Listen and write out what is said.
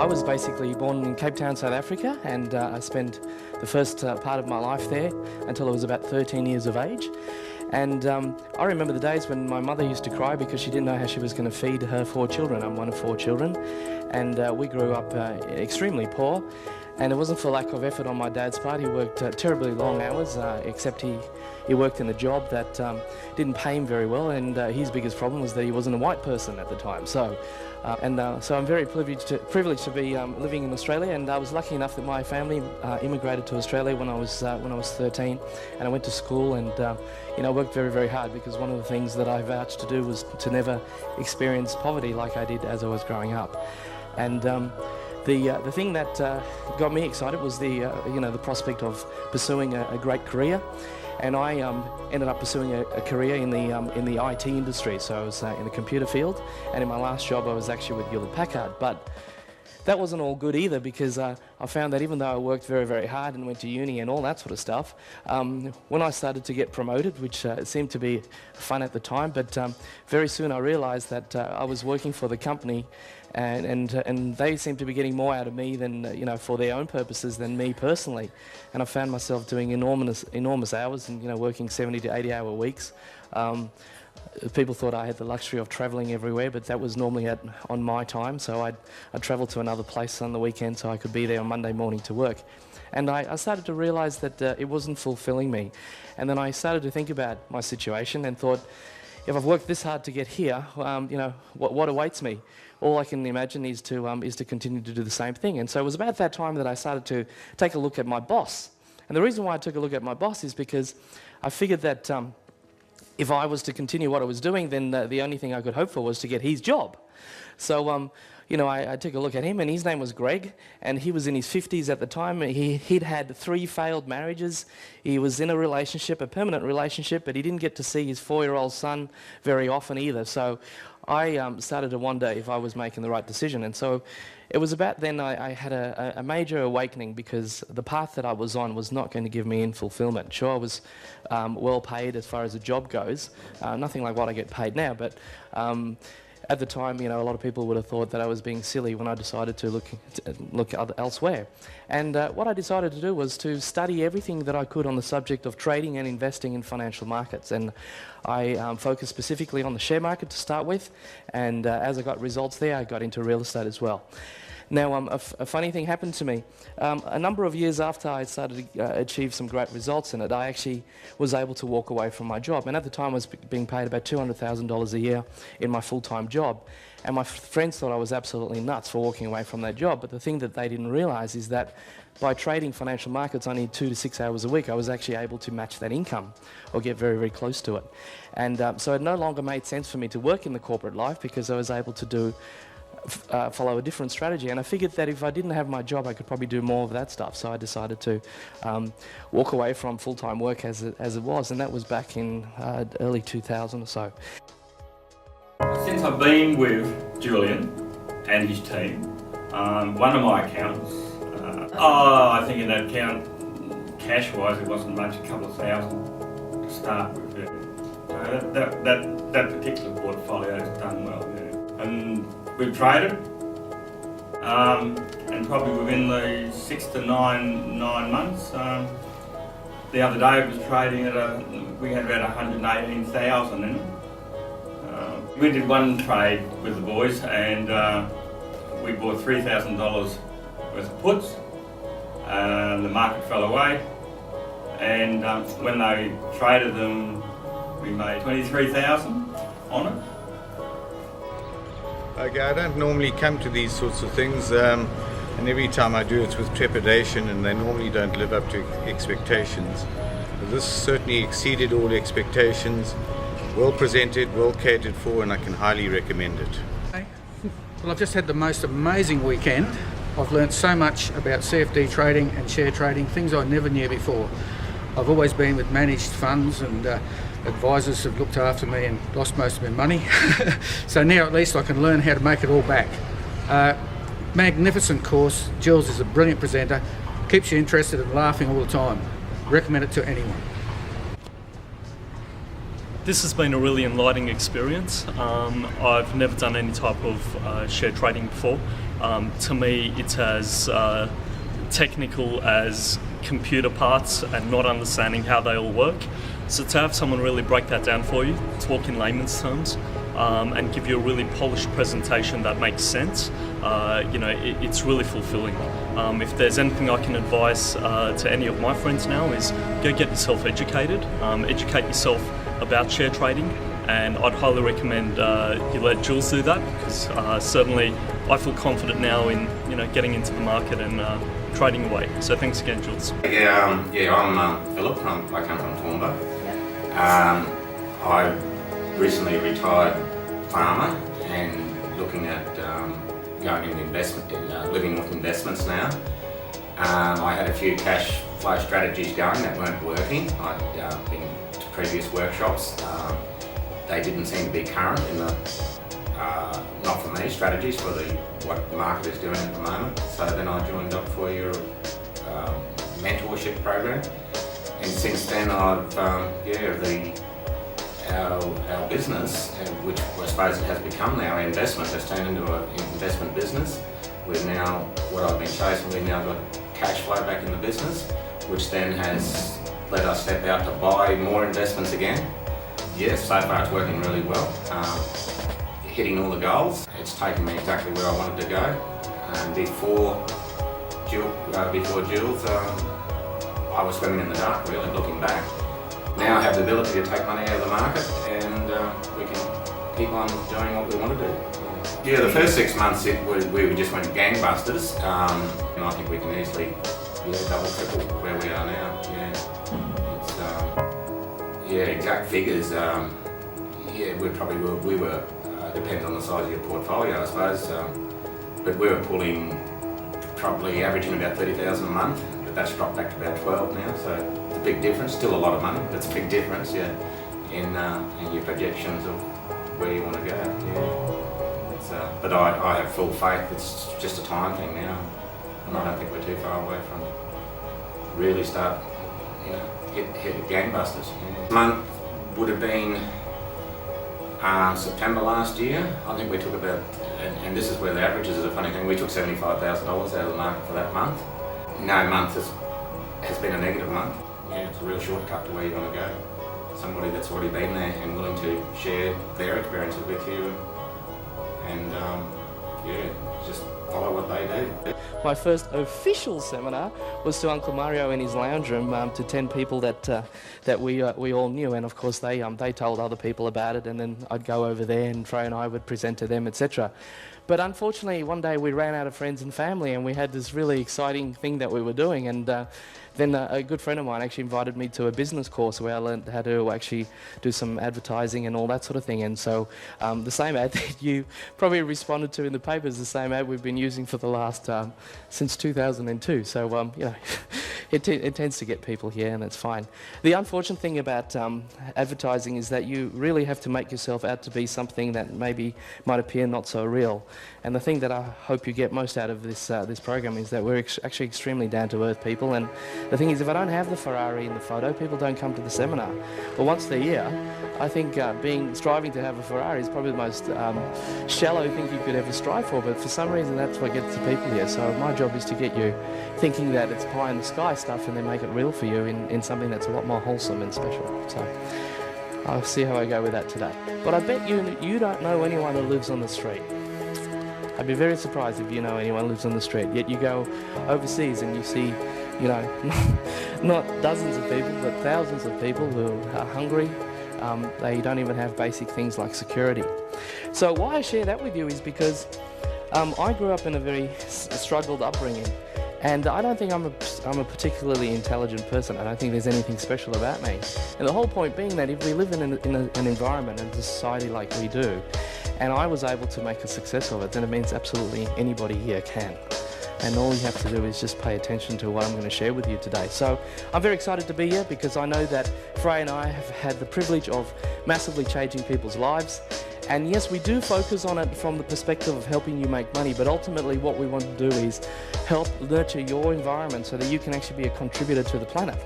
I was basically born in Cape Town, South Africa, and I spent the first part of my life there until I was about 13 years of age. And I remember the days when my mother used to cry because she didn't know how she was going to feed her 4 children. I'm one of 4 children, and we grew up extremely poor. And it wasn't for lack of effort on my dad's part. He worked terribly long hours, except he worked in a job that didn't pay him very well, and his biggest problem was that he wasn't a white person at the time. So I'm very privileged to be living in Australia, and I was lucky enough that my family immigrated to Australia when I was 13, and I went to school and worked very, very hard, because one of the things that I vouched to do was to never experience poverty like I did as I was growing up. And the thing that got me excited was the prospect of pursuing a great career, and I ended up pursuing a career in the IT industry. So I was in the computer field, and in my last job I was actually with Hewlett-Packard. But that wasn't all good either, because I found that even though I worked very, very hard and went to uni and all that sort of stuff, when I started to get promoted, which seemed to be fun at the time, but very soon I realised that I was working for the company, and they seemed to be getting more out of me than for their own purposes than me personally. And I found myself doing enormous hours and working 70 to 80-hour weeks. People thought I had the luxury of travelling everywhere, but that was normally on my time. So I'd travel to another place on the weekend so I could be there on Monday morning to work. And I started to realise that it wasn't fulfilling me. And then I started to think about my situation and thought, if I've worked this hard to get here, what awaits me? All I can imagine is to continue to do the same thing. And so it was about that time that I started to take a look at my boss. And the reason why I took a look at my boss is because I figured that if I was to continue what I was doing, then the only thing I could hope for was to get his job. So, I took a look at him, and his name was Greg, and he was in his 50s at the time. He'd had 3 failed marriages. He was in a permanent relationship, but he didn't get to see his 4-year-old son very often either. So I started to wonder if I was making the right decision. And so it was about then I had a major awakening, because the path that I was on was not going to give me any fulfillment. Sure, I was well paid as far as a job goes, nothing like what I get paid now, but at the time, a lot of people would have thought that I was being silly when I decided to look elsewhere. And what I decided to do was to study everything that I could on the subject of trading and investing in financial markets. And I focused specifically on the share market to start with, and as I got results there, I got into real estate as well. Now, a funny thing happened to me. A number of years after I started to achieve some great results in it, I actually was able to walk away from my job. And at the time, I was being paid about $200,000 a year in my full-time job. And my friends thought I was absolutely nuts for walking away from that job. But the thing that they didn't realise is that by trading financial markets only 2 to 6 hours a week, I was actually able to match that income, or get very, very close to it. And so it no longer made sense for me to work in the corporate life, because I was able to follow a different strategy. And I figured that if I didn't have my job, I could probably do more of that stuff. So I decided to walk away from full-time work as it was, and that was back in early 2000 or so. Since I've been with Julian and his team, one of my accounts, I think in that account, cash-wise, it wasn't much, a couple of thousand to start with. Yeah. That particular portfolio has done well. Yeah. And we've traded, and probably within the 6 to 9 months. The other day it was trading at we had about 118,000 in it. We did one trade with the boys, and we bought $3,000 worth of puts. The market fell away, and when they traded them, we made $23,000 on it. Okay, I don't normally come to these sorts of things, and every time I do it's with trepidation, and they normally don't live up to expectations. But this certainly exceeded all expectations, well presented, well catered for, and I can highly recommend it. Well, I've just had the most amazing weekend. I've learnt so much about CFD trading and share trading, things I never knew before. I've always been with managed funds, and advisors have looked after me and lost most of my money. So now at least I can learn how to make it all back. Magnificent course. Jules is a brilliant presenter, keeps you interested and laughing all the time. Recommend it to anyone. This has been a really enlightening experience. I've never done any type of share trading before. To me, it's as technical as computer parts and not understanding how they all work. So to have someone really break that down for you, talk in layman's terms, and give you a really polished presentation that makes sense, it's really fulfilling. If there's anything I can advise to any of my friends now is go get yourself educated, educate yourself about share trading, and I'd highly recommend you let Jules do that, because certainly I feel confident now in getting into the market and trading away. So thanks again, Jules. I'm Philip. I come from Toowoomba. I recently retired farmer and looking at going into investment, living with investments now. I had a few cash flow strategies going that weren't working. I'd been to previous workshops. They didn't seem to be current in the not for me strategies for what the market is doing at the moment. So then I joined up for your mentorship program, and since then I've our business, which I suppose it has become now, our investment has turned into an investment business. We've now, what I've been chasing, we've now got cash flow back in the business, which then has let us step out to buy more investments again. Yes, so far it's working really well. Hitting all the goals. It's taken me exactly where I wanted to go. Before Jules, I was swimming in the dark, really, looking back. Now I have the ability to take money out of the market, and we can keep on doing what we want to do. Yeah, the first 6 months we just went gangbusters, and I think we can easily double, triple where we are now. Exact figures. We were depends on the size of your portfolio, I suppose. But we were pulling, probably averaging about 30,000 a month, but that's dropped back to about 12 now. So it's a big difference. Still a lot of money, but it's a big difference, in your projections of where you want to go. But I have full faith. It's just a time thing now, and I don't think we're too far away from really start, hit gangbusters. Month would have been September last year. I think we took about, and this is where the averages is a funny thing, we took $75,000 out of the market for that month. No month has been a negative month. It's a real shortcut to where you want to go. Somebody that's already been there and willing to share their experiences with you, and just follow what they do. My first official seminar was to Uncle Mario in his lounge room, to 10 people that we all knew, and of course they told other people about it, and then I'd go over there and Trey and I would present to them, etc. But unfortunately, one day we ran out of friends and family, and we had this really exciting thing that we were doing, and then a good friend of mine actually invited me to a business course where I learned how to actually do some advertising and all that sort of thing. And so the same ad that you probably responded to in the paper is the same ad we've been using for the last, since 2002. So, it tends to get people here, and that's fine. The unfortunate thing about advertising is that you really have to make yourself out to be something that maybe might appear not so real. And the thing that I hope you get most out of this program is that we're actually extremely down-to-earth people. And the thing is, if I don't have the Ferrari in the photo, people don't come to the seminar. But once they're here, I think striving to have a Ferrari is probably the most shallow thing you could ever strive for. But for some reason, that's what gets the people here. So my job is to get you thinking that it's pie in the sky stuff, and then make it real for you in something that's a lot more wholesome and special. So I'll see how I go with that today. But I bet you don't know anyone who lives on the street. I'd be very surprised if you know anyone who lives on the street, yet you go overseas and you see, not dozens of people, but thousands of people who are hungry. They don't even have basic things like security. So why I share that with you is because I grew up in a very struggled upbringing, and I don't think I'm a particularly intelligent person. I don't think there's anything special about me. And the whole point being that if we live in an environment and a society like we do, and I was able to make a success of it, then it means absolutely anybody here can. And all you have to do is just pay attention to what I'm going to share with you today. So I'm very excited to be here because I know that Frey and I have had the privilege of massively changing people's lives. And yes, we do focus on it from the perspective of helping you make money, but ultimately what we want to do is help nurture your environment so that you can actually be a contributor to the planet.